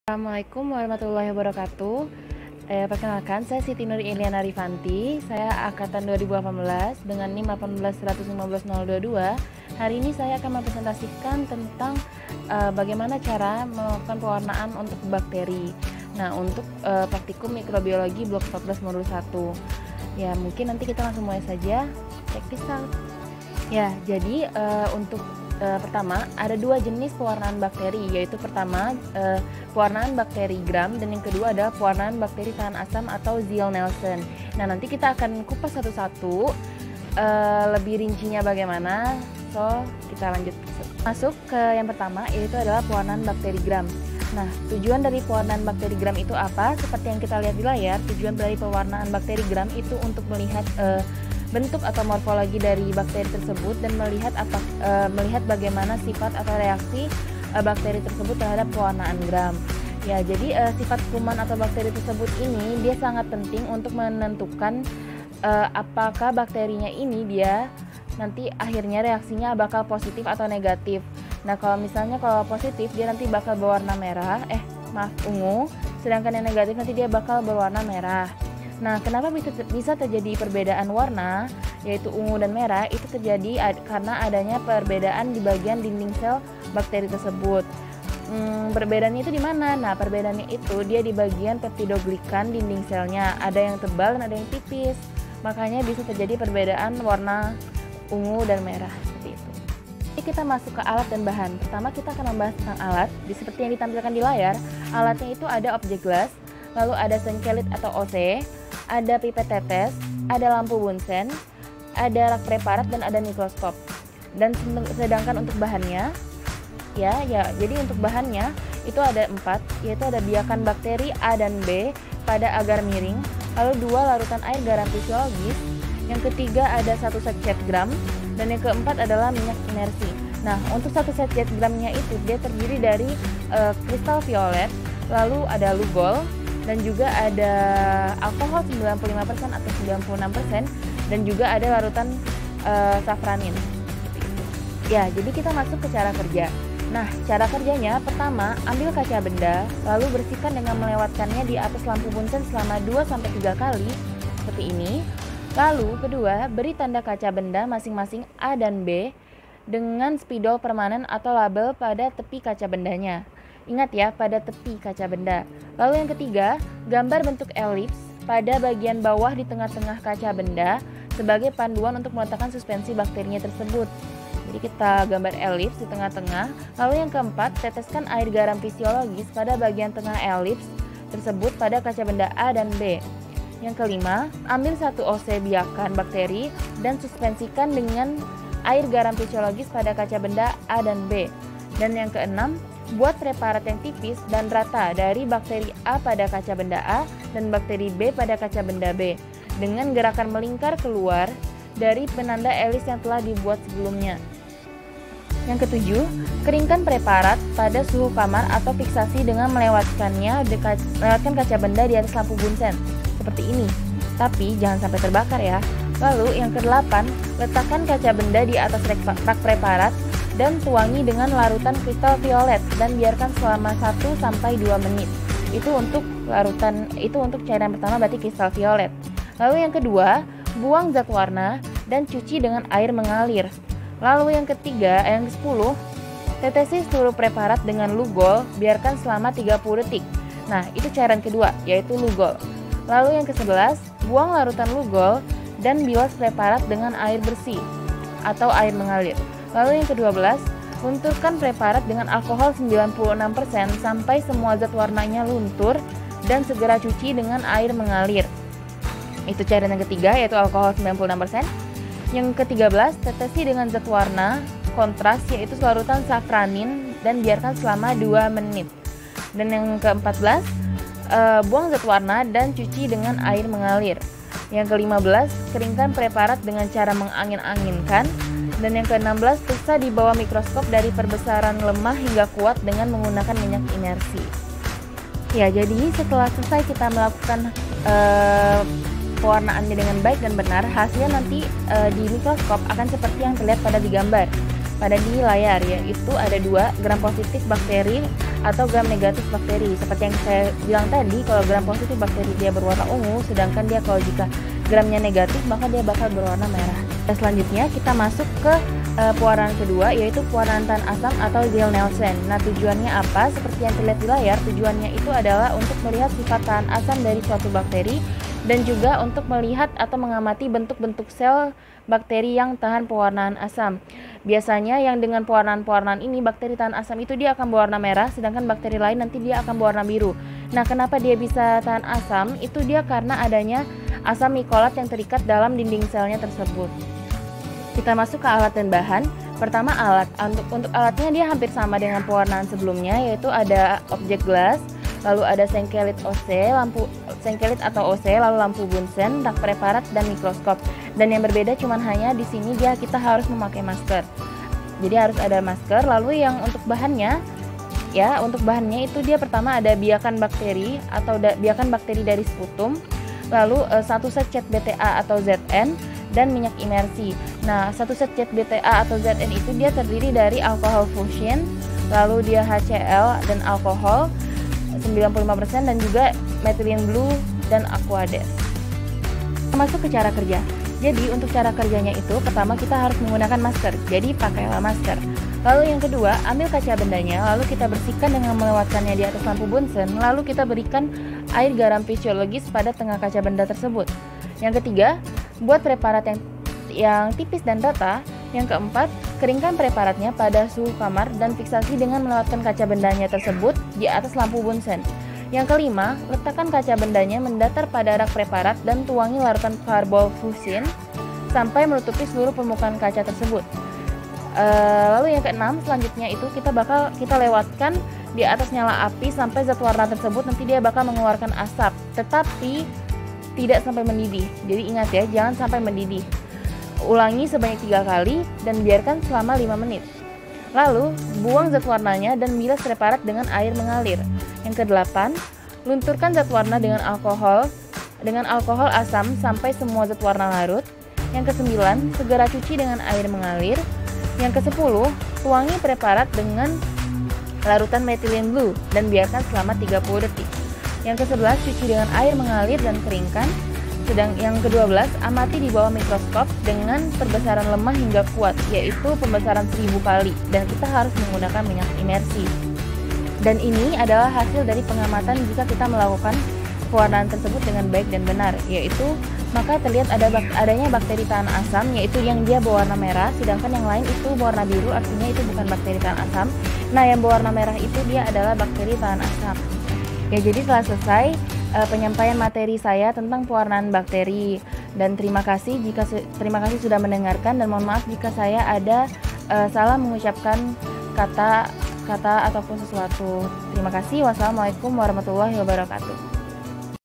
Assalamualaikum warahmatullahi wabarakatuh. Perkenalkan, saya Siti Nur Iliana Rifanti. Saya angkatan 2018 dengan NIM 1815022. Hari ini saya akan mempresentasikan tentang bagaimana cara melakukan pewarnaan untuk bakteri. Nah, untuk praktikum mikrobiologi blok 14 modul 1. Ya, mungkin nanti kita langsung mulai saja. Check this out. Ya, jadi untuk pertama ada dua jenis pewarnaan bakteri, yaitu pertama pewarnaan bakteri Gram dan yang kedua adalah pewarnaan bakteri tahan asam atau Ziehl-Neelsen. Nah, nanti kita akan kupas satu-satu lebih rincinya bagaimana. So, kita lanjut masuk ke yang pertama, yaitu adalah pewarnaan bakteri Gram. Nah, tujuan dari pewarnaan bakteri Gram itu apa? Seperti yang kita lihat di layar, tujuan dari pewarnaan bakteri Gram itu untuk melihat bentuk atau morfologi dari bakteri tersebut dan melihat bagaimana sifat atau reaksi bakteri tersebut terhadap pewarnaan Gram. Ya, jadi sifat kuman atau bakteri tersebut ini dia sangat penting untuk menentukan apakah bakterinya ini dia nanti akhirnya reaksinya bakal positif atau negatif. Nah, kalau misalnya kalau positif dia nanti bakal berwarna merah, ungu, sedangkan yang negatif nanti dia bakal berwarna merah. Nah, kenapa bisa terjadi perbedaan warna, yaitu ungu dan merah? Itu terjadi karena adanya perbedaan di bagian dinding sel bakteri tersebut. Perbedaannya itu di mana? Nah, perbedaannya itu dia di bagian peptidoglikan dinding selnya. Ada yang tebal dan ada yang tipis. Makanya bisa terjadi perbedaan warna ungu dan merah seperti itu. Jadi kita masuk ke alat dan bahan. Pertama kita akan membahas tentang alat. Seperti yang ditampilkan di layar, alatnya itu ada objek gelas, lalu ada senkelit atau OC, ada pipet tetes, ada lampu Bunsen, ada rak preparat dan ada mikroskop. Dan sedangkan untuk bahannya, jadi untuk bahannya itu ada 4, yaitu ada biakan bakteri A dan B pada agar miring, lalu 2 larutan air garam fisiologis, yang ketiga ada 1 set gram, dan yang keempat adalah minyak inersi. Nah, untuk 1 set gramnya itu dia terdiri dari kristal violet, lalu ada lugol, dan juga ada alkohol 95% atau 96%, dan juga ada larutan safranin. Ya, jadi kita masuk ke cara kerja. Nah, cara kerjanya pertama, ambil kaca benda, lalu bersihkan dengan melewatkannya di atas lampu Bunsen selama 2-3 kali, seperti ini. Lalu, kedua, beri tanda kaca benda masing-masing A dan B dengan spidol permanen atau label pada tepi kaca bendanya. Ingat ya, pada tepi kaca benda. Lalu yang ketiga, gambar bentuk elips pada bagian bawah di tengah-tengah kaca benda sebagai panduan untuk meletakkan suspensi bakterinya tersebut. Jadi kita gambar elips di tengah-tengah. Lalu yang keempat, teteskan air garam fisiologis pada bagian tengah elips tersebut pada kaca benda A dan B. Yang kelima, ambil 1 OC biakan bakteri dan suspensikan dengan air garam fisiologis pada kaca benda A dan B. Dan yang keenam, buat preparat yang tipis dan rata dari bakteri A pada kaca benda A dan bakteri B pada kaca benda B dengan gerakan melingkar keluar dari penanda elis yang telah dibuat sebelumnya. Yang ketujuh, keringkan preparat pada suhu kamar atau fiksasi dengan melewatkan kaca benda di atas lampu Bunsen seperti ini. Tapi jangan sampai terbakar ya. Lalu yang kedelapan, letakkan kaca benda di atas rak preparat dan tuangi dengan larutan kristal violet dan biarkan selama 1-2 menit. Itu untuk cairan pertama berarti kristal violet. Lalu yang kedua, buang zat warna dan cuci dengan air mengalir. Lalu yang ketiga, yang ke-10, tetesi seluruh preparat dengan lugol, biarkan selama 30 detik. Nah, itu cairan kedua, yaitu lugol. Lalu yang ke-11, buang larutan lugol dan bilas preparat dengan air bersih atau air mengalir. Lalu yang ke-12, lunturkan preparat dengan alkohol 96% sampai semua zat warnanya luntur dan segera cuci dengan air mengalir. Itu cairan yang ketiga, yaitu alkohol 96%. Yang ke-13, tetesi dengan zat warna kontras, yaitu larutan safranin dan biarkan selama 2 menit. Dan yang ke-14, buang zat warna dan cuci dengan air mengalir. Yang ke-15, keringkan preparat dengan cara mengangin-anginkan. Dan yang ke-16, periksa di bawah mikroskop dari perbesaran lemah hingga kuat dengan menggunakan minyak inersi. Ya, jadi setelah selesai kita melakukan pewarnaannya dengan baik dan benar, hasilnya nanti di mikroskop akan seperti yang terlihat pada di gambar, pada di layar, yaitu ada 2 gram positif bakteri atau gram negatif bakteri. Seperti yang saya bilang tadi, kalau gram positif bakteri dia berwarna ungu, sedangkan dia kalau jika gramnya negatif maka dia bakal berwarna merah. Dan selanjutnya kita masuk ke pewarnaan kedua, yaitu pewarnaan tahan asam atau Ziehl-Neelsen. Nah, tujuannya apa? Seperti yang terlihat di layar, tujuannya itu adalah untuk melihat sifat tahan asam dari suatu bakteri dan juga untuk melihat atau mengamati bentuk-bentuk sel bakteri yang tahan pewarnaan asam. Biasanya yang dengan pewarnaan-pewarnaan ini, bakteri tahan asam itu dia akan berwarna merah, sedangkan bakteri lain nanti dia akan berwarna biru. Nah, kenapa dia bisa tahan asam? Itu dia karena adanya asam mikolat yang terikat dalam dinding selnya tersebut. Kita masuk ke alat dan bahan. Pertama, alat. Untuk alatnya dia hampir sama dengan pewarnaan sebelumnya, yaitu ada objek gelas, lalu ada sengkelit OC, lampu sengkelit atau OC, lalu lampu Bunsen, rak preparat, dan mikroskop. Dan yang berbeda cuman hanya di sini kita harus memakai masker. Jadi harus ada masker. Lalu yang untuk bahannya, untuk bahannya itu dia pertama ada biakan bakteri atau biakan bakteri dari sputum, lalu 1 set cat BTA atau ZN, dan minyak imersi. Nah, 1 set cat BTA atau ZN itu dia terdiri dari alkohol fuchsin, lalu dia HCl dan alkohol 95% dan juga methylene blue dan aquades. Masuk ke cara kerja. Jadi untuk cara kerjanya itu pertama kita harus menggunakan masker. Jadi pakailah masker. Lalu yang kedua, ambil kaca bendanya, lalu kita bersihkan dengan melewatkannya di atas lampu Bunsen, lalu kita berikan air garam fisiologis pada tengah kaca benda tersebut. Yang ketiga, buat preparat yang tipis dan rata. Yang keempat, keringkan preparatnya pada suhu kamar dan fiksasi dengan melewatkan kaca bendanya tersebut di atas lampu Bunsen. Yang kelima, letakkan kaca bendanya mendatar pada rak preparat dan tuangi larutan karbol fuchsin sampai menutupi seluruh permukaan kaca tersebut. Lalu yang keenam, selanjutnya itu kita lewatkan di atas nyala api sampai zat warna tersebut nanti dia bakal mengeluarkan asap, tetapi tidak sampai mendidih. Jadi ingat ya, jangan sampai mendidih. Ulangi sebanyak 3 kali dan biarkan selama 5 menit. Lalu, buang zat warnanya dan bilas preparat dengan air mengalir. Yang kedelapan, lunturkan zat warna dengan alkohol asam sampai semua zat warna larut. Yang kesembilan, segera cuci dengan air mengalir. Yang kesepuluh, tuangi preparat dengan larutan methylene blue dan biarkan selama 30 detik. Yang ke-11, cuci dengan air mengalir dan keringkan. Sedang yang ke-12, amati di bawah mikroskop dengan perbesaran lemah hingga kuat, yaitu pembesaran 1000 kali, dan kita harus menggunakan minyak imersi. Dan ini adalah hasil dari pengamatan jika kita melakukan pewarnaan tersebut dengan baik dan benar, yaitu maka terlihat adanya bakteri tahan asam, yaitu yang dia berwarna merah, sedangkan yang lain itu berwarna biru, artinya itu bukan bakteri tahan asam. Nah, yang berwarna merah itu dia adalah bakteri tahan asam. Ya, jadi telah selesai penyampaian materi saya tentang pewarnaan bakteri, dan terima kasih sudah mendengarkan, dan mohon maaf jika saya ada salah mengucapkan kata ataupun sesuatu. Terima kasih. Wassalamualaikum warahmatullahi wabarakatuh.